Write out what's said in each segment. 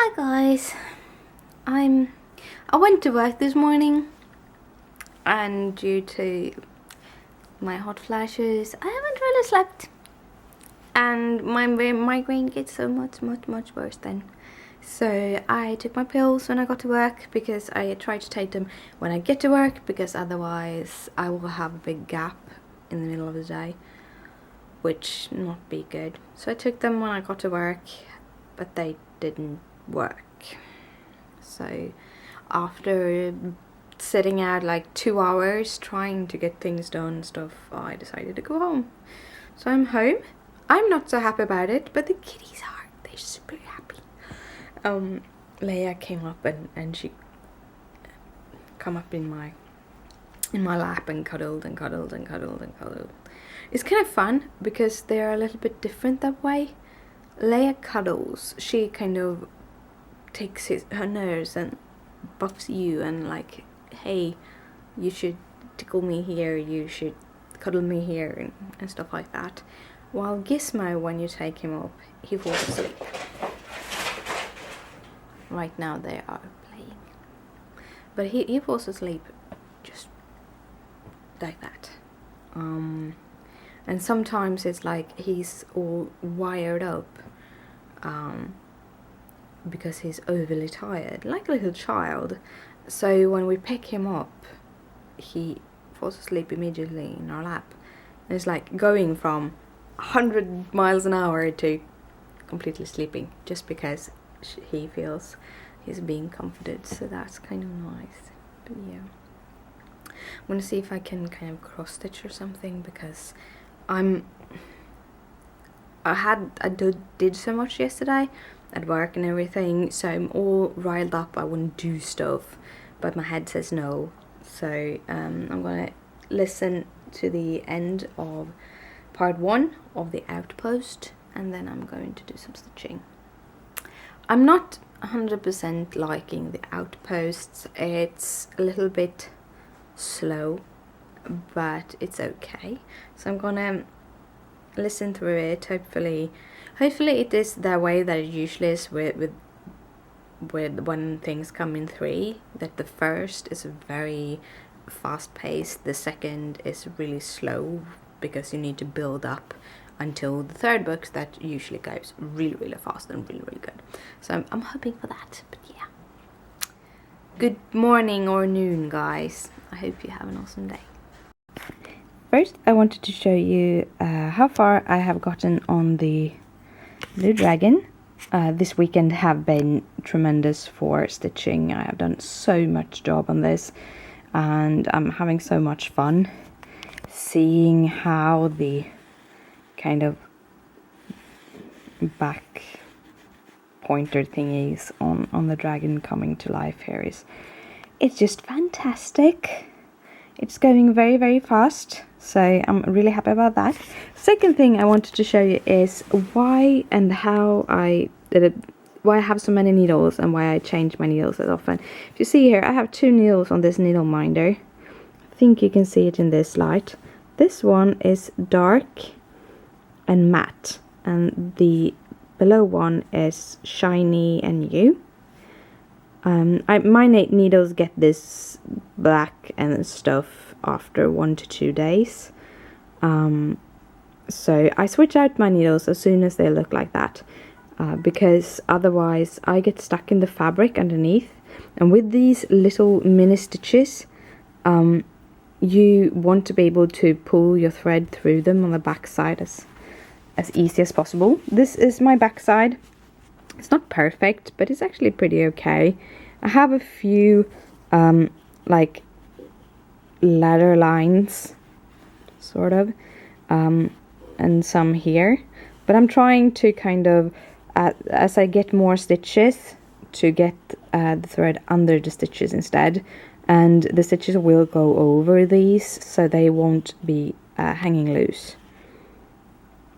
Hi guys, I went to work this morning, and due to my hot flashes I haven't really slept, and my migraine gets so much worse then. So I took my pills when I got to work, because I try to take them when I get to work, because otherwise I will have a big gap in the middle of the day, which not be good. So I took them when I got to work, but they didn't work. So after sitting out like 2 hours trying to get things done and stuff, I decided to go home. So I'm home. I'm not so happy about it, but the kitties are. They're super happy. Leia came up and she come up in my lap and cuddled. It's kind of fun because they're a little bit different that way. Leia cuddles. She kind of takes her nose and buffs you and like, hey, you should tickle me here, you should cuddle me here, and stuff like that. While Gizmo, when you take him up, he falls asleep. Right now they are playing, but he falls asleep just like that. And sometimes it's like he's all wired up because he's overly tired, like a little child. So when we pick him up, he falls asleep immediately in our lap. And it's like going from 100 miles an hour to completely sleeping, just because he feels he's being comforted. So that's kind of nice. But yeah, I'm gonna see if I can kind of cross stitch or something, because I did so much yesterday at work and everything, so I'm all riled up. I want to do stuff, but my head says no. So I'm gonna listen to the end of part 1 of the outpost, and then I'm going to do some stitching. I'm not 100% liking the outposts. It's a little bit slow, but it's okay. So I'm gonna listen through it. Hopefully it is the way that it usually is with when things come in 3, that the first is very fast paced, the second is really slow, because you need to build up until the third book that usually goes really fast and really good. So I'm hoping for that. But yeah, good morning or noon guys, I hope you have an awesome day. First I wanted to show you how far I have gotten on the Blue Dragon. This weekend have been tremendous for stitching. I have done so much job on this, and I'm having so much fun seeing how the kind of back pointer thingies on the dragon coming to life here it's just fantastic. It's going very fast, so I'm really happy about that. Second thing I wanted to show you is why and how I did it, why I have so many needles and why I change my needles as often. If you see here, I have 2 needles on this needle minder. I think you can see it in this light. This one is dark and matte, and the below one is shiny and new. My needles get this black and stuff after 1 to 2 days. So I switch out my needles as soon as they look like that, because otherwise I get stuck in the fabric underneath. And with these little mini stitches, you want to be able to pull your thread through them on the back side as easy as possible. This is my back side. It's not perfect, but it's actually pretty okay. I have a few like ladder lines, sort of, and some here. But I'm trying to kind of, as I get more stitches, to get the thread under the stitches instead. And the stitches will go over these, so they won't be hanging loose.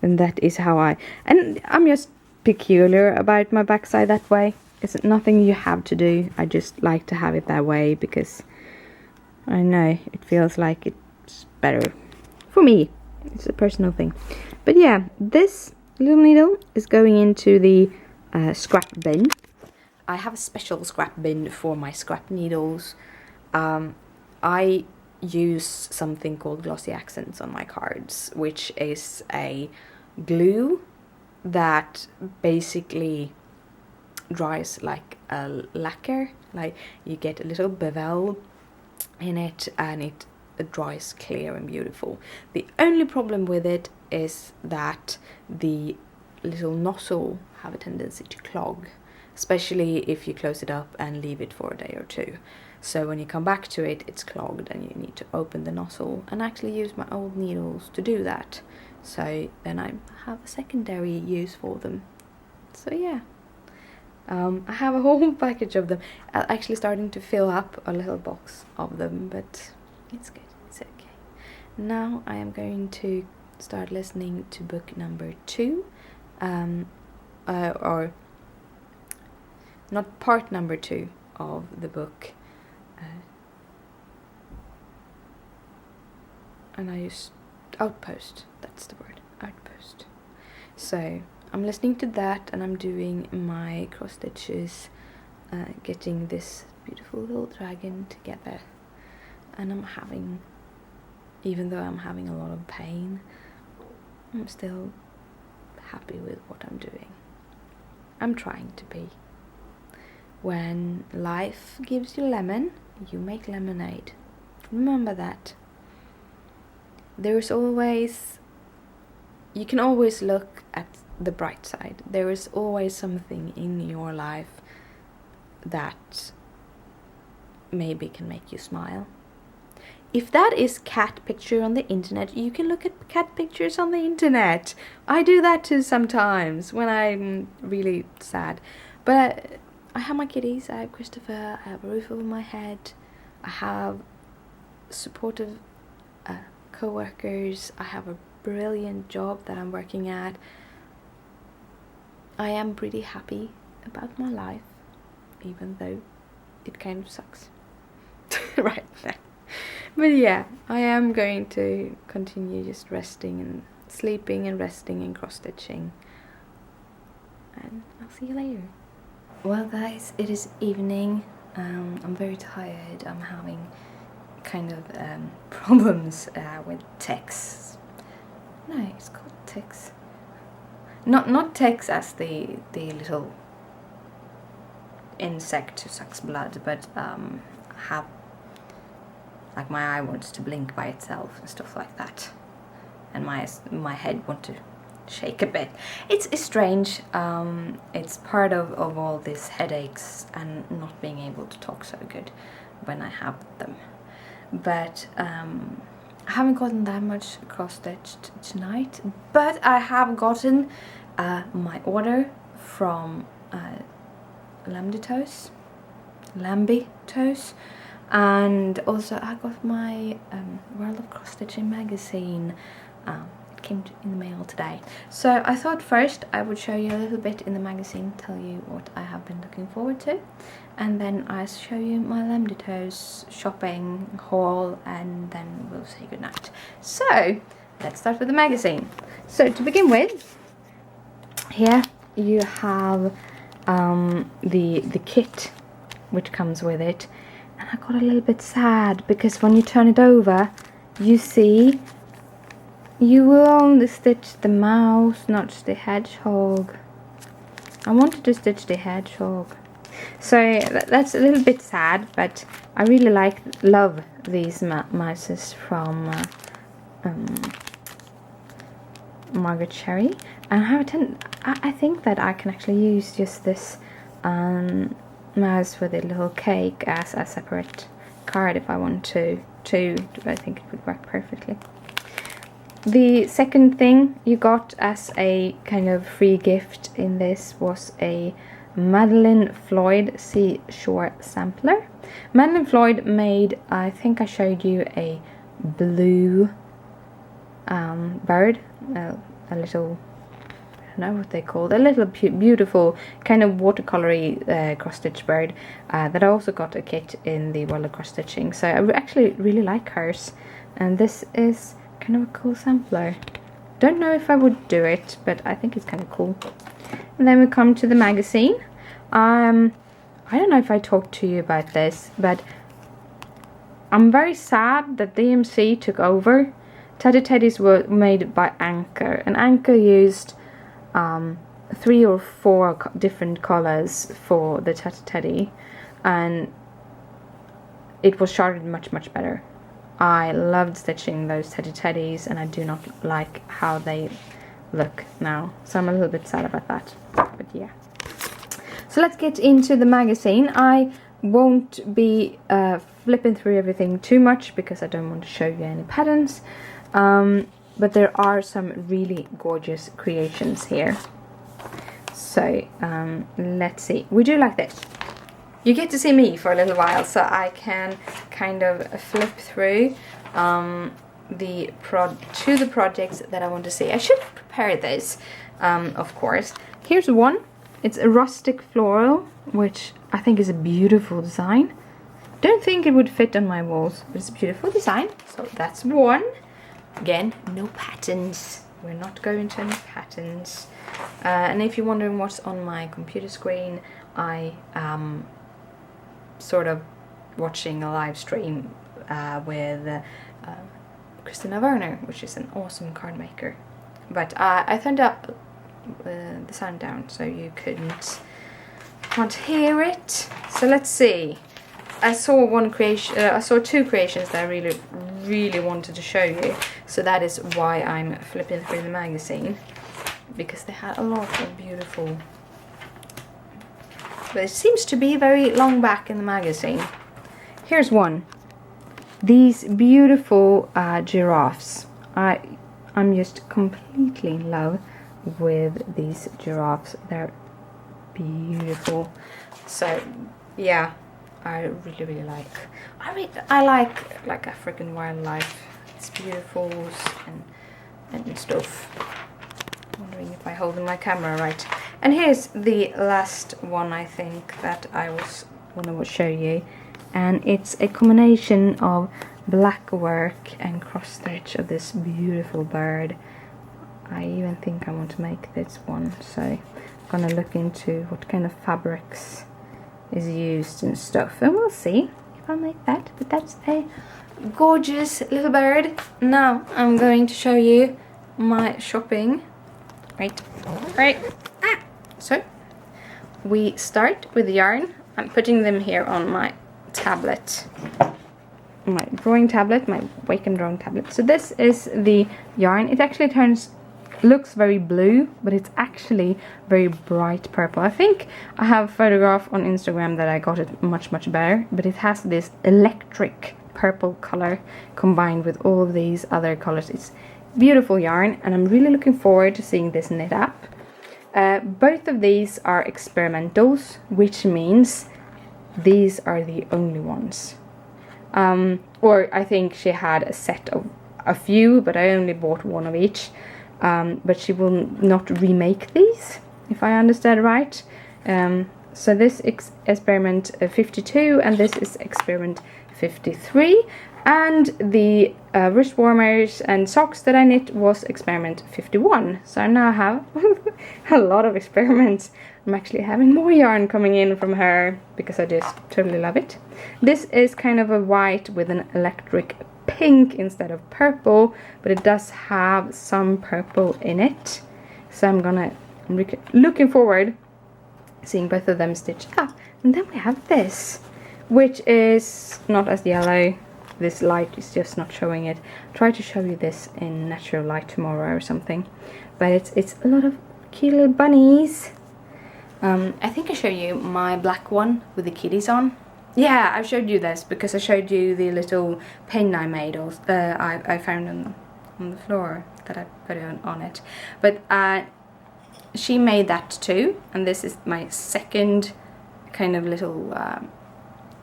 And that is how I'm just peculiar about my backside that way. It's nothing you have to do. I just like to have it that way because I know it feels like it's better for me. It's a personal thing. But yeah, this little needle is going into the scrap bin. I have a special scrap bin for my scrap needles. I use something called glossy accents on my cards, which is a glue that basically dries like a lacquer. Like you get a little bevel in it and it dries clear and beautiful. The only problem with it is that the little nozzle have a tendency to clog, especially if you close it up and leave it for a day or two. So when you come back to it, it's clogged and you need to open the nozzle, and actually use my old needles to do that. So then I have a secondary use for them. So yeah, I have a whole package of them. I'm actually starting to fill up a little box of them, but it's good, it's okay. Now I am going to start listening to book number 2, or not, part number 2 of the book. And I use Outpost, that's the word, Outpost. So I'm listening to that, and I'm doing my cross stitches, getting this beautiful little dragon together. And I'm having, even though I'm having a lot of pain, I'm still happy with what I'm doing. I'm trying to be. When life gives you lemon, you make lemonade. Remember that. There's always, you can always look at the bright side. There is always something in your life that maybe can make you smile. If that is cat picture on the internet, you can look at cat pictures on the internet. I do that too sometimes when I'm really sad. But I have my kitties, I have Christopher, I have a roof over my head, I have supportive co-workers, I have a brilliant job that I'm working at. I am pretty happy about my life, even though it kind of sucks right now. But yeah, I am going to continue just resting and sleeping and resting and cross-stitching. And I'll see you later. Well guys, it is evening. I'm very tired. I'm having kind of problems with texts. No, it's called texts. Not texts as the little insect who sucks blood, but have, like, my eye wants to blink by itself and stuff like that, and my head wants to shake a bit. It's strange. It's part of all these headaches and not being able to talk so good when I have them. But I haven't gotten that much cross-stitched tonight, but I have gotten my order from Lambi Toes, and also I got my World of Cross Stitching magazine. It came in the mail today. So I thought first I would show you a little bit in the magazine, tell you what I have been looking forward to, and then I'll show you my Lambi Toes shopping haul, and then we'll say goodnight. So let's start with the magazine. So to begin with, here you have the kit which comes with it, and I got a little bit sad because when you turn it over, you see you will only stitch the mouse, not the hedgehog. I wanted to stitch the hedgehog, so that's a little bit sad, but I really love these mouses from Margaret Cherry, and I think that I can actually use just this mouse with a little cake as a separate card if I want to. I think it would work perfectly. The second thing you got as a kind of free gift in this was a Madeline Floyd Seashore Sampler. Madeline Floyd made, I think I showed you a blue bird, a little, I don't know what they called, a little beautiful kind of watercolory cross-stitch bird that I also got a kit in the World of Cross Stitching. So I actually really like hers, and this is kind of a cool sampler. Don't know if I would do it, but I think it's kind of cool. And then we come to the magazine. I don't know if I talked to you about this, but I'm very sad that DMC took over. Teddy Teddies were made by Anchor, and Anchor used 3 or 4 different colors for the Teddy Teddy, and it was sharded much better. I loved stitching those Teddy Teddies, and I do not like how they look now, so I'm a little bit sad about that, but yeah. So let's get into the magazine. I won't be flipping through everything too much because I don't want to show you any patterns, but there are some really gorgeous creations here. So let's see. We do like this. You get to see me for a little while, so I can kind of flip through the projects that I want to see. I should have prepared this, of course. Here's one. It's a rustic floral, which I think is a beautiful design. Don't think it would fit on my walls, but it's a beautiful design. So that's one. Again, no patterns. We're not going to any patterns. And if you're wondering what's on my computer screen, I am sort of watching a live stream with Christina Werner, which is an awesome card maker. But I turned up the sound down so you can't hear it. So let's see. I saw I saw 2 creations that I really wanted to show you. So that is why I'm flipping through the magazine, because they had a lot of beautiful. But it seems to be very long back in the magazine. Here's one. These beautiful giraffes. I'm just completely in love with these giraffes. They're beautiful. So yeah, I really like. I like African wildlife. It's beautiful and stuff. Wondering if I hold my camera right. And here's the last one I think that I want to show you, and it's a combination of black work and cross stitch of this beautiful bird. I even think I want to make this one, so I'm gonna look into what kind of fabrics is used and stuff, and we'll see if I make that. But that's a gorgeous little bird. Now I'm going to show you my shopping. Right. So we start with the yarn. I'm putting them here on my tablet, my drawing tablet, my Wake and Drawing tablet. So this is the yarn. It actually looks very blue, but it's actually very bright purple. I think I have a photograph on Instagram that I got it much better, but it has this electric purple color combined with all of these other colors. It's beautiful yarn, and I'm really looking forward to seeing this knit up. Both of these are experimentals, which means these are the only ones. Or I think she had a set of a few, but I only bought one of each. But she will not remake these, if I understand right. So this is experiment 52, and this is experiment 53. And the wrist warmers and socks that I knit was experiment 51. So I now have a lot of experiments. I'm actually having more yarn coming in from her because I just totally love it. This is kind of a white with an electric pink instead of purple, but it does have some purple in it. So I'm looking forward to seeing both of them stitched up. And then we have this, which is not as yellow. This light is just not showing it. I'll try to show you this in natural light tomorrow or something. But it's a lot of cute little bunnies. I think I showed you my black one with the kitties on. Yeah, I showed you this because I showed you the little pen I made. I found on the floor that I put on it. But she made that too, and this is my second kind of little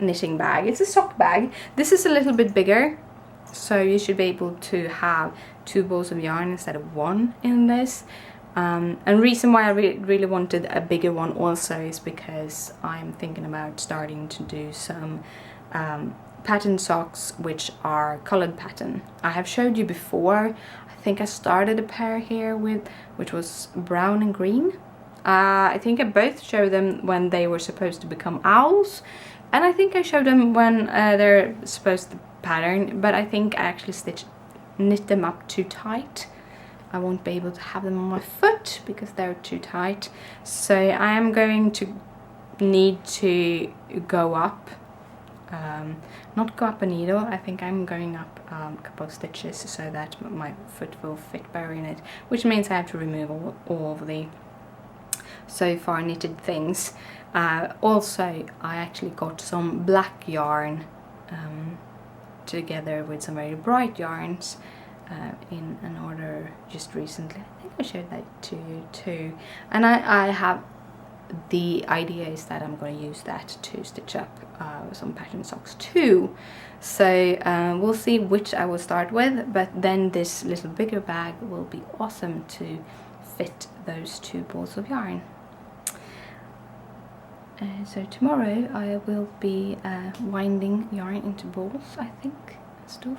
knitting bag. It's a sock bag. This is a little bit bigger, so you should be able to have 2 balls of yarn instead of 1 in this. And reason why I really wanted a bigger one also is because I'm thinking about starting to do some pattern socks which are colored pattern. I have showed you before. I think I started a pair here which was brown and green, I think I both showed them when they were supposed to become owls, and I think I showed them when they're supposed to pattern, but I think I actually knit them up too tight. I won't be able to have them on my foot because they're too tight. So I am going to need to go up, not go up a needle, I think I'm going up a couple of stitches so that my foot will fit better in it, which means I have to remove all of the so far knitted things. Also, I actually got some black yarn together with some very bright yarns in an order just recently. I think I showed that to you too. And I have, the idea is that I'm going to use that to stitch up some pattern socks too. So we'll see which I will start with, but then this little bigger bag will be awesome to fit those 2 balls of yarn. So tomorrow I will be winding yarn into balls, I think, and stuff.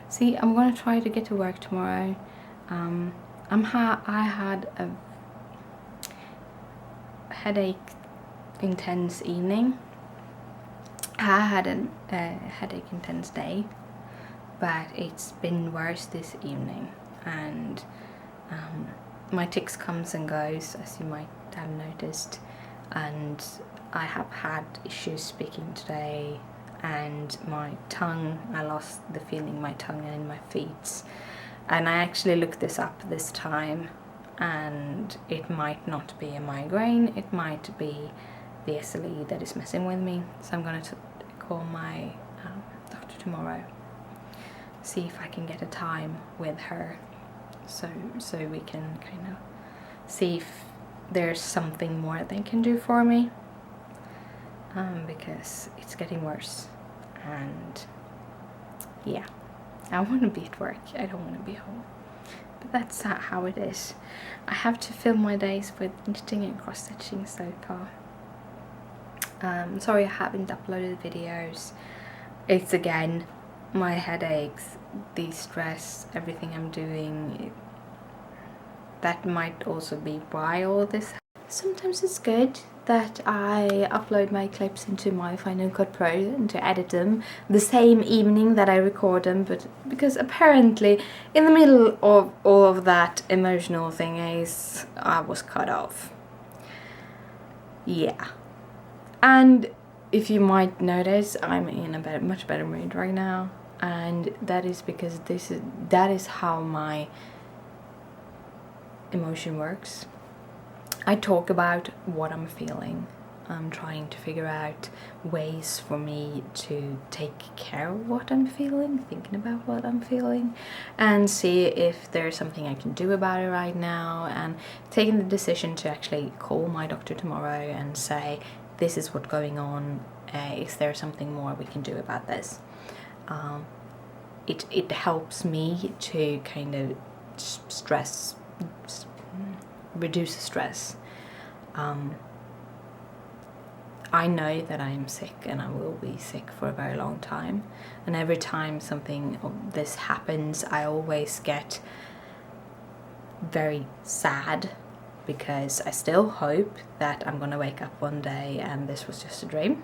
See, I'm gonna try to get to work tomorrow. I had a headache intense evening. I had a headache intense day, but it's been worse this evening, and my tics comes and goes, as you might have noticed, and I have had issues speaking today, and my tongue, I lost the feeling in my tongue and in my feet, and I actually looked this up this time, and it might not be a migraine, it might be the SLE that is messing with me. So I'm going to call my doctor tomorrow, see if I can get a time with her, so we can kind of see if there's something more they can do for me, because it's getting worse, and yeah, I want to be at work, I don't want to be home, but that's how it is. I have to fill my days with knitting and cross stitching so far. Sorry I haven't uploaded videos. It's again my headaches, the stress, everything I'm doing. That might also be why all this. Sometimes it's good that I upload my clips into my Final Cut Pro and to edit them the same evening that I record them, but because apparently in the middle of all of that emotional thing I was cut off. Yeah. And if you might notice, I'm in a much better mood right now, and that is because that is how my emotion works. I talk about what I'm feeling. I'm trying to figure out ways for me to take care of what I'm feeling, thinking about what I'm feeling, and see if there's something I can do about it right now, and taking the decision to actually call my doctor tomorrow and say, this is what's going on, is there something more we can do about this? It helps me to kind of reduce the stress. I know that I'm sick and I will be sick for a very long time, and every time something of this happens I always get very sad, because I still hope that I'm gonna wake up one day and this was just a dream.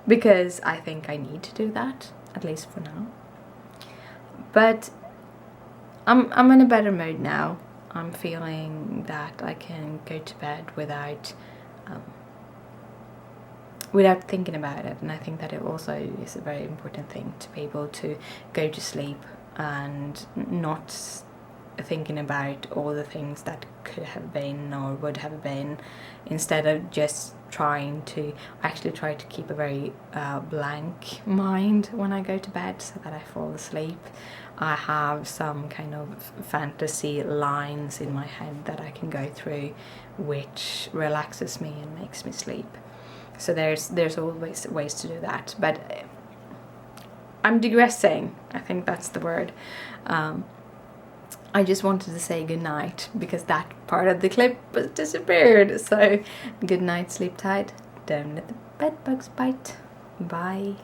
Because I think I need to do that, at least for now. But I'm in a better mood now. I'm feeling that I can go to bed without thinking about it, and I think that it also is a very important thing to be able to go to sleep and not thinking about all the things that could have been or would have been, instead of just trying to try to keep a very blank mind when I go to bed so that I fall asleep. I have some kind of fantasy lines in my head that I can go through, which relaxes me and makes me sleep. So there's always ways to do that, but I'm digressing, I think that's the word. I just wanted to say good night because that part of the clip was disappeared. So good night, sleep tight, don't let the bed bugs bite. Bye.